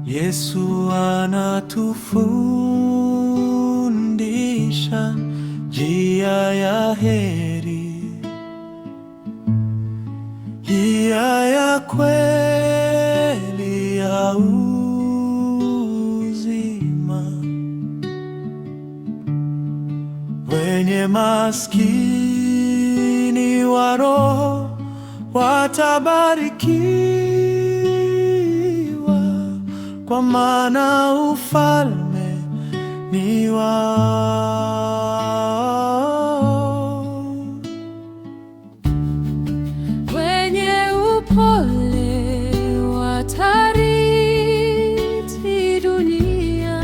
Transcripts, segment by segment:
Yesu anatufundisha njia ya heri, njia ya kweli ya uzima. Wenye maskini wa roho watabarikiwa, kwa maana ufalme ni wao. Wenye upole watarithi dunia,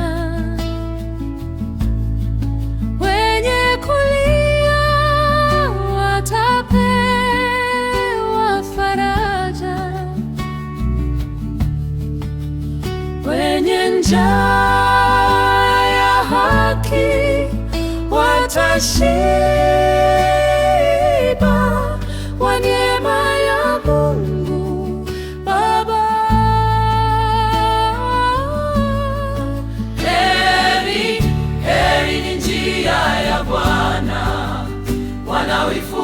wenye kulia watapewa faraja, wenye njaa ya haki watashiba, wa neema ya Mungu Baba. Heri, heri ni njia ya Bwana wanaoifuata.